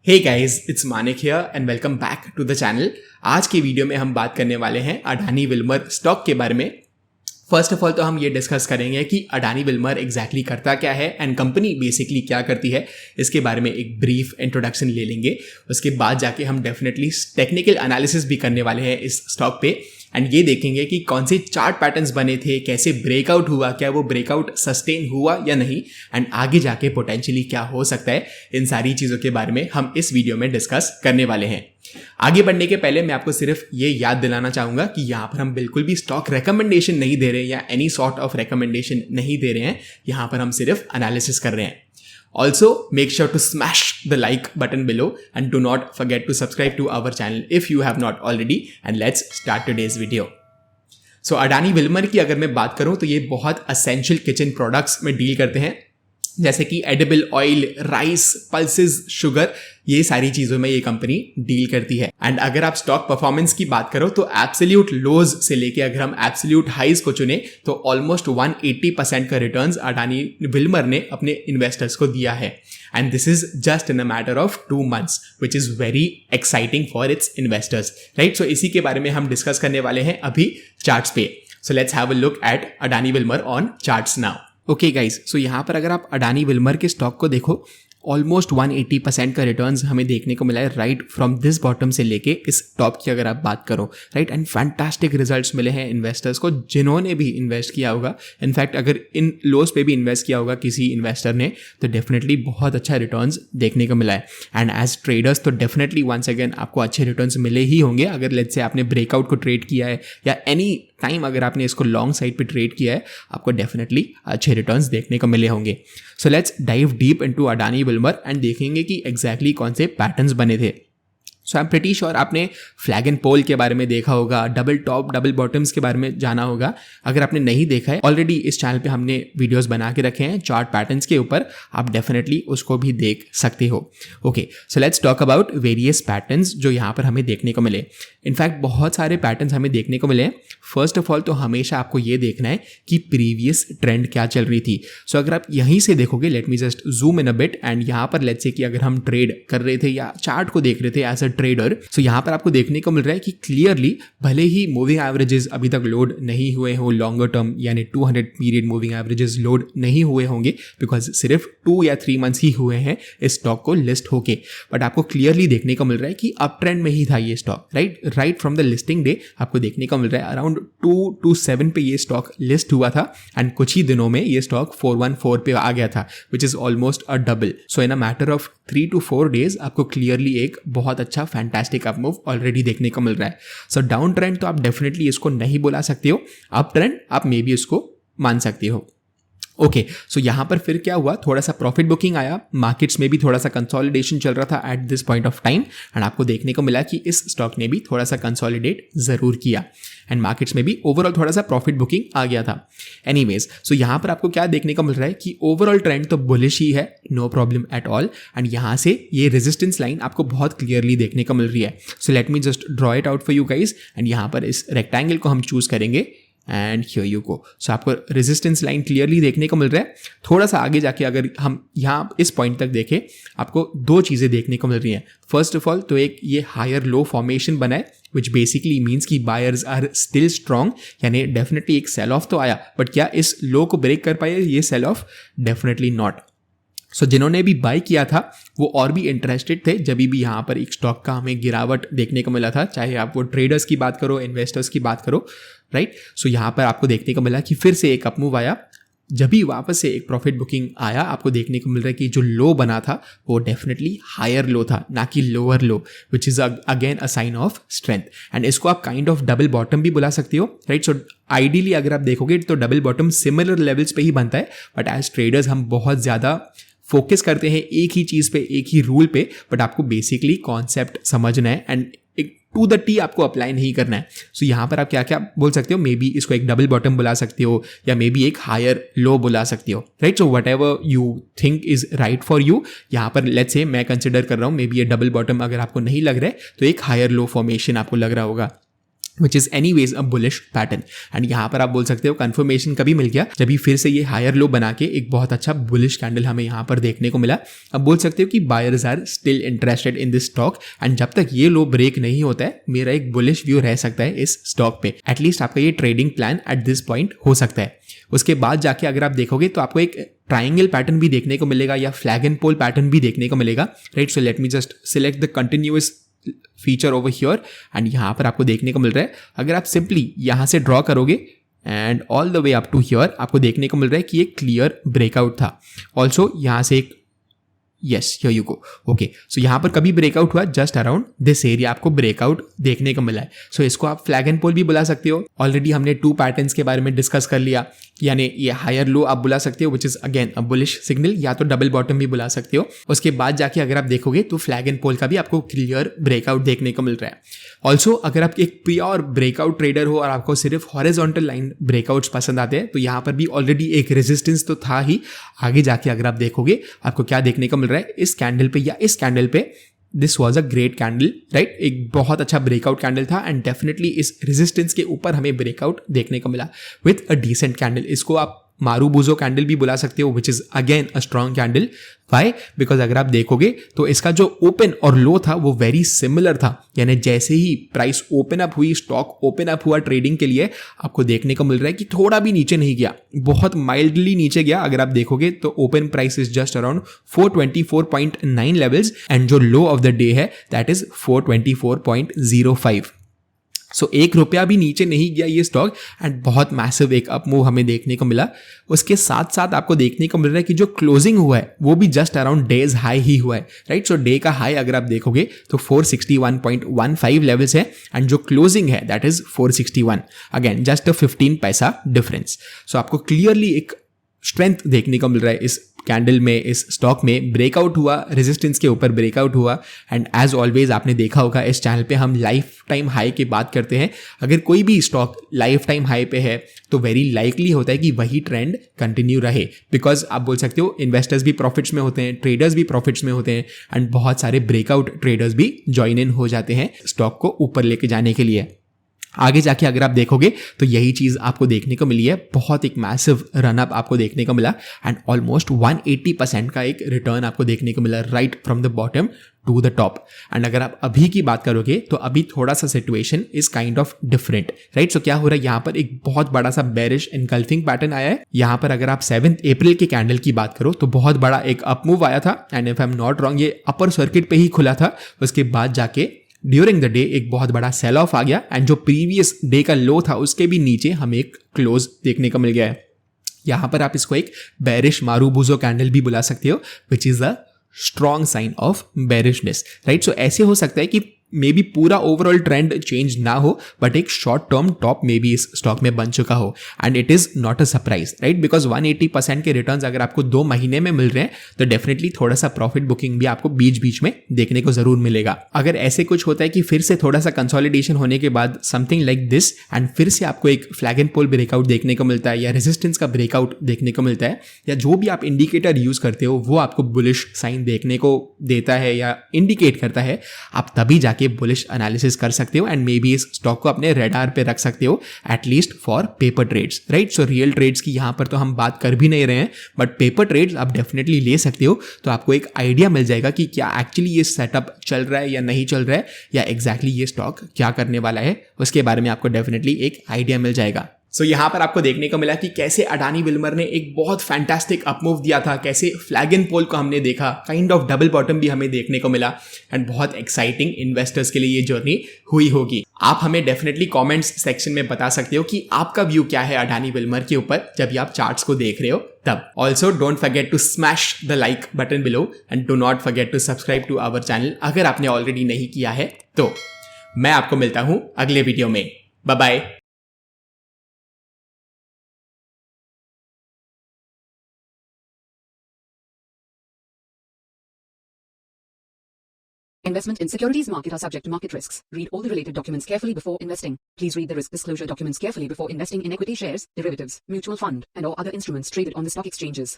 Hey guys, it's Manik here and welcome back to the channel. आज की video में हम बात करने वाले हैं अडानी विल्मर स्टॉक के बारे में। फर्स्ट ऑफ ऑल तो हम ये डिस्कस करेंगे कि अडानी विल्मर एग्जैक्टली करता क्या है एंड कंपनी बेसिकली क्या करती है, इसके बारे में एक ब्रीफ इंट्रोडक्शन ले लेंगे। उसके बाद जाके हम डेफिनेटली टेक्निकल एनालिसिस भी करने वाले हैं इस स्टॉक पे एंड ये देखेंगे कि कौन से चार्ट पैटर्न्स बने थे, कैसे ब्रेकआउट हुआ, क्या वो ब्रेकआउट सस्टेन हुआ या नहीं, एंड आगे जाके पोटेंशियली क्या हो सकता है। इन सारी चीज़ों के बारे में हम इस वीडियो में डिस्कस करने वाले हैं। आगे बढ़ने के पहले मैं आपको सिर्फ ये याद दिलाना चाहूँगा कि यहाँ पर हम बिल्कुल भी स्टॉक रिकमेंडेशन नहीं दे रहे हैं या एनी सॉर्ट ऑफ रिकमेंडेशन नहीं दे रहे हैं। यहाँ पर हम सिर्फ एनालिसिस कर रहे हैं। Also, make sure to smash the like button below and do not forget to subscribe to our channel if you have not already, and let's start today's video. So, Adani Wilmer की अगर मैं बात करूं तो ये बहुत असेंशियल किचन प्रोडक्ट्स में deal करते हैं, जैसे कि edible oil, rice, pulses, sugar, ये सारी चीज़ों में ये कंपनी डील करती है। एंड अगर आप स्टॉक परफॉर्मेंस की बात करो तो एब्सोल्यूट लोज से लेके अगर हम एब्सोल्यूट हाइज को चुने तो ऑलमोस्ट 180% का रिटर्न्स अडानी विल्मर ने अपने इन्वेस्टर्स को दिया है। And this is just in a matter of 2 months, which is very exciting for its investors, right. So इसी के बारे में हम डिस्कस करने वाले हैं अभी चार्ट्स पे। So let's have a look at Adani Wilmar on charts now. Okay guys, so यहाँ पर अगर आप अडानी विल्मर के स्टॉक को देखो, ऑलमोस्ट 180% का रिटर्न्स हमें देखने को मिला है राइट फ्रॉम दिस बॉटम से लेके इस टॉप की अगर आप बात करो, राइट। एंड फैंटास्टिक रिजल्ट्स मिले हैं इन्वेस्टर्स को जिन्होंने भी इन्वेस्ट किया होगा। इनफैक्ट अगर इन लोस पे भी इन्वेस्ट किया होगा किसी इन्वेस्टर ने तो डेफिनेटली बहुत अच्छा रिटर्न्स देखने को मिला है। एंड एज ट्रेडर्स तो डेफिनेटली वंस अगेन आपको अच्छे रिटर्न्स मिले ही होंगे अगर लेट्स से आपने ब्रेकआउट को ट्रेड किया है या एनी टाइम अगर आपने इसको लॉन्ग साइड पे ट्रेड किया है, आपको डेफिनेटली अच्छे रिटर्न्स देखने को मिले होंगे। So let's dive deep into Adani Wilmer and देखेंगे कि एग्जैक्टली कौन से पैटर्न्स बने थे। सो आई एम प्रीटी श्योर आपने फ्लैग एंड पोल के बारे में देखा होगा, डबल टॉप डबल बॉटम्स के बारे में जाना होगा। अगर आपने नहीं देखा है ऑलरेडी, इस चैनल पे हमने वीडियोस बना के रखे हैं चार्ट पैटर्न्स के ऊपर, आप डेफिनेटली उसको भी देख सकते हो। Okay, so let's talk about various patterns जो यहाँ पर हमें देखने को मिले। इनफैक्ट बहुत सारे पैटर्न्स हमें देखने को मिले हैं। फर्स्ट ऑफ ऑल तो हमेशा आपको ये देखना है कि प्रीवियस ट्रेंड क्या चल रही थी। सो अगर आप यहीं से देखोगे, let me just zoom in a bit, and यहाँ पर लेट्स से कि अगर हम ट्रेड कर रहे थे या चार्ट को देख रहे थे एज अ ट्रेडर, सो यहाँ पर आपको देखने को मिल रहा है कि क्लियरली भले ही मूविंग एवरेजेस अभी तक लोड नहीं हुए हो लॉन्गर टर्म, यानी 200 पीरियड मूविंग एवरेजेस लोड नहीं हुए होंगे बिकॉज सिर्फ 2 या 3 months ही हुए हैं इस स्टॉक को लिस्ट होके, बट आपको क्लियरली देखने को मिल रहा है कि अप ट्रेंड में ही था ये stock, right from the listing day आपको देखने को मिल रहा है अराउंड 227 पे ये स्टॉक लिस्ट हुआ था एंड कुछ ही दिनों में ये स्टॉक 414 पे आ गया था, which is almost a double. So in a matter of 3 to 4 days आपको क्लियरली एक बहुत अच्छा फैंटास्टिक अप मूव ऑलरेडी देखने को मिल रहा है। सो डाउन ट्रेंड तो आप डेफिनेटली इसको नहीं बोला सकते हो, अप ट्रेंड आप मे बी इसको मान सकते हो। ओके, सो यहाँ पर फिर क्या हुआ, थोड़ा सा प्रॉफिट बुकिंग आया, मार्केट्स में भी थोड़ा सा कंसोलिडेशन चल रहा था at this point of time, and आपको देखने को मिला कि इस स्टॉक ने भी थोड़ा सा कंसोलिडेट जरूर किया एंड मार्केट्स में भी ओवरऑल थोड़ा सा प्रॉफिट बुकिंग आ गया था। एनीवेज, सो यहाँ पर आपको क्या देखने को मिल रहा है कि ओवरऑल ट्रेंड तो बुलिश ही है, no problem at all, and यहाँ से ये रेजिस्टेंस लाइन आपको बहुत क्लियरली देखने को मिल रही है। So let me just draw it out for you guys, and यहाँ पर इस रेक्टेंगल को हम चूज करेंगे एंड हियर यू गो। सो आपको रेजिस्टेंस लाइन क्लियरली देखने को मिल रहा है। थोड़ा सा आगे जाके अगर हम यहाँ इस पॉइंट तक देखें, आपको 2 चीज़ें देखने को मिल रही हैं। फर्स्ट ऑफ ऑल तो एक ये हायर लो फॉर्मेशन बना है विच बेसिकली मीन्स कि बायर्स आर स्टिल स्ट्रॉन्ग, यानी डेफिनेटली एक सेल ऑफ तो आया, बट क्या इस लो को ब्रेक कर पाए ये sell off? Definitely not. So जिन्होंने भी बाय किया था वो और भी इंटरेस्टेड थे जब भी यहाँ पर एक स्टॉक का हमें गिरावट देखने को मिला था, चाहे आप वो ट्रेडर्स की बात करो, इन्वेस्टर्स की बात करो, राइट। सो यहाँ पर आपको देखने को मिला कि फिर से एक अपमूव आया, जब भी वापस से एक प्रॉफिट बुकिंग आया आपको देखने को मिल रहा है कि जो लो बना था वो डेफिनेटली हायर लो था, ना कि lower low, which is again a sign of strength. And इसको आप काइंड ऑफ डबल बॉटम भी बुला सकते हो, राइट। सो आइडियली अगर आप देखोगे तो डबल बॉटम सिमिलर लेवल्स पे ही बनता है, बट एज ट्रेडर्स हम बहुत ज़्यादा फोकस करते हैं एक ही चीज़ पे, एक ही रूल पे, बट आपको बेसिकली कॉन्सेप्ट समझना है एंड एक टू द टी आपको अप्लाई नहीं करना है। सो यहाँ पर आप क्या क्या बोल सकते हो, मे बी इसको एक डबल बॉटम बुला सकते हो या मे बी एक हायर लो बुला सकते हो, right. So what ever you think is right for you. यहाँ पर लेट्स से मैं कंसिडर कर रहा हूँ मे बी ये डबल बॉटम अगर आपको नहीं लग रहा है तो एक हायर लो फॉर्मेशन आपको लग रहा होगा। Which is any ways a bullish pattern. And यहाँ पर आप बोल सकते हो कंफर्मेशन कभी मिल गया जब भी फिर से ये हायर लो बना के एक बहुत अच्छा बुलिश कैंडल हमें यहाँ पर देखने को मिला। अब बोल सकते हो कि buyers are still interested in this stock and जब तक ये लो ब्रेक नहीं होता है मेरा एक बुलिश व्यू रह सकता है इस स्टॉक पे। एटलीस्ट आपका ये trading plan at this point हो सकता है। उसके बाद जाके अगर आप देखोगे तो आपको एक ट्राइंगल पैटर्न भी देखने को मिलेगा या फ्लैग एंड पोल पैटर्न भी देखने को मिलेगा, right. So let me just select the continuous feature over here and यहाँ पर आपको देखने को मिल रहा है अगर आप सिंपली यहाँ से ड्रॉ करोगे and all the way up to here आपको देखने को मिल रहा है कि एक क्लियर ब्रेकआउट था। ऑल्सो यहाँ से एक yes here you go okay. So यहाँ पर कभी ब्रेकआउट हुआ जस्ट अराउंड दिस एरिया आपको ब्रेकआउट देखने को मिला है। सो इसको आप फ्लैग एंड पोल भी बुला सकते हो। ऑलरेडी हमने 2 पैटर्न्स के बारे में डिस्कस कर लिया, यानी ये हायर लो आप बुला सकते हो which is again a bullish signal, या तो डबल बॉटम भी बुला सकते हो। उसके बाद जाके अगर आप देखोगे तो फ्लैग एंड पोल का भी आपको क्लियर ब्रेकआउट देखने को मिल रहा है। ऑल्सो अगर आप एक प्योर ब्रेकआउट ट्रेडर हो और आपको सिर्फ हॉरिजॉन्टल लाइन ब्रेकआउट्स पसंद आते हैं तो यहाँ पर भी ऑलरेडी एक रेजिस्टेंस तो था ही। आगे जाके अगर आप देखोगे आपको क्या देखने को मिल रहा है इस कैंडल पे या इस कैंडल पे, this was a great candle, right. एक बहुत अच्छा ब्रेकआउट कैंडल था एंड डेफिनेटली इस रेजिस्टेंस के ऊपर हमें ब्रेकआउट देखने को मिला विथ अ डिसेंट कैंडल। इसको आप मारूबुजो कैंडल भी बुला सकते हो which is again a strong candle. Why? Because अगर आप देखोगे तो इसका जो ओपन और लो था वो वेरी सिमिलर था, यानी जैसे ही प्राइस ओपन अप हुई, स्टॉक ओपन अप हुआ ट्रेडिंग के लिए, आपको देखने को मिल रहा है कि थोड़ा भी नीचे नहीं गया, बहुत माइल्डली नीचे गया। अगर आप देखोगे तो open price is just around 424.9 levels and जो लो ऑफ द डे है दैट इज 424.05। सो ₹1 भी नीचे नहीं गया ये स्टॉक एंड बहुत मैसिव एक अप मूव हमें देखने को मिला। उसके साथ साथ आपको देखने को मिल रहा है कि जो क्लोजिंग हुआ है वो भी जस्ट अराउंड डेज हाई ही हुआ है, राइट। सो डे का हाई अगर आप देखोगे तो 461.15 लेवल्स है एंड जो क्लोजिंग है that is 461, again just a 15 पैसा डिफरेंस। सो आपको क्लियरली एक स्ट्रेंथ देखने को मिल रहा है इस कैंडल में, इस स्टॉक में। ब्रेकआउट हुआ, रेजिस्टेंस के ऊपर ब्रेकआउट हुआ एंड एज ऑलवेज आपने देखा होगा इस चैनल पे हम लाइफ टाइम हाई की बात करते हैं। अगर कोई भी स्टॉक लाइफ टाइम हाई पे है तो वेरी लाइकली होता है कि वही ट्रेंड कंटिन्यू रहे, बिकॉज आप बोल सकते हो इन्वेस्टर्स भी प्रॉफिट्स में होते हैं, ट्रेडर्स भी प्रॉफिट्स में होते हैं एंड बहुत सारे ब्रेकआउट ट्रेडर्स भी ज्वाइन इन हो जाते हैं स्टॉक को ऊपर लेके जाने के लिए। आगे जाके अगर आप देखोगे तो यही चीज़ आपको देखने को मिली है, बहुत एक मैसिव रन अप आपको देखने को मिला एंड ऑलमोस्ट 180% का एक रिटर्न आपको देखने को मिला right from the bottom to the top. And अगर आप अभी की बात करोगे तो अभी थोड़ा सा situation is kind of different, right. So क्या हो रहा है यहाँ पर एक बहुत बड़ा सा बेरिश इनकल्फिंग पैटर्न आया है। यहाँ पर अगर आप 7 अप्रैल के कैंडल की बात करो तो बहुत बड़ा एक अप मूव आया था and if I am not wrong ये अपर सर्किट पे ही खुला था। उसके बाद जाके ड्यूरिंग द डे एक बहुत बड़ा सेल ऑफ आ गया एंड जो प्रीवियस डे का लो था उसके भी नीचे हमें एक क्लोज देखने को मिल गया है। यहाँ पर आप इसको एक बेरिश मारूबुजो कैंडल भी बुला सकते हो which is a strong sign of bearishness, right. So ऐसे हो सकता है कि मे बी पूरा ओवरऑल ट्रेंड चेंज ना हो बट एक short term top may B इस स्टॉक में बन चुका हो and it is not a surprise, right. Because 180% के रिटर्न्स अगर आपको 2 महीने में मिल रहे हैं तो डेफिनेटली थोड़ा सा प्रॉफिट बुकिंग भी आपको बीच बीच में देखने को जरूर मिलेगा। अगर ऐसे कुछ होता है कि फिर से थोड़ा सा कंसोलिडेशन होने के बाद समथिंग लाइक दिस एंड फिर से आपको एक फ्लैग एंड पोल ब्रेकआउट देखने को मिलता है या रेजिस्टेंस का ब्रेकआउट देखने को मिलता है या जो भी आप इंडिकेटर यूज करते हो वो आपको बुलिश साइन देखने को देता है या इंडिकेट करता है, आप तभी जाके बुलिश एनालिसिस कर सकते हो एंड मे बी इस स्टॉक को अपने रेडार पे रख सकते हो at least for paper trades, right. So real trades की यहाँ पर तो हम बात कर भी नहीं रहे हैं बट पेपर ट्रेड्स आप डेफिनेटली ले सकते हो। तो आपको एक आइडिया मिल जाएगा कि क्या एक्चुअली ये सेटअप चल रहा है या नहीं चल रहा है या एग्जैक्टली ये स्टॉक क्या करने वाला है, उसके बारे में आपको डेफिनेटली एक आइडिया मिल जाएगा। सो यहाँ पर आपको देखने को मिला कि कैसे अडानी विल्मर ने एक बहुत फैंटास्टिक अपमूव दिया था, कैसे फ्लैग एंड पोल को हमने देखा, काइंड ऑफ डबल बॉटम भी हमें देखने को मिला एंड बहुत एक्साइटिंग इन्वेस्टर्स के लिए ये जर्नी हुई होगी। आप हमें डेफिनेटली कमेंट्स सेक्शन में बता सकते हो कि आपका व्यू क्या है अडानी विल्मर के ऊपर जब भी आप चार्ट्स को देख रहे हो तब। Also don't forget to smash the like button below and do not forget to subscribe to our channel अगर आपने ऑलरेडी नहीं किया है तो। मैं आपको मिलता हूं अगले वीडियो में, bye bye. Investment in securities market are subject to market risks. Read all the related documents carefully before investing. Please read the risk disclosure documents carefully before investing in equity shares, derivatives, mutual fund, and or other instruments traded on the stock exchanges.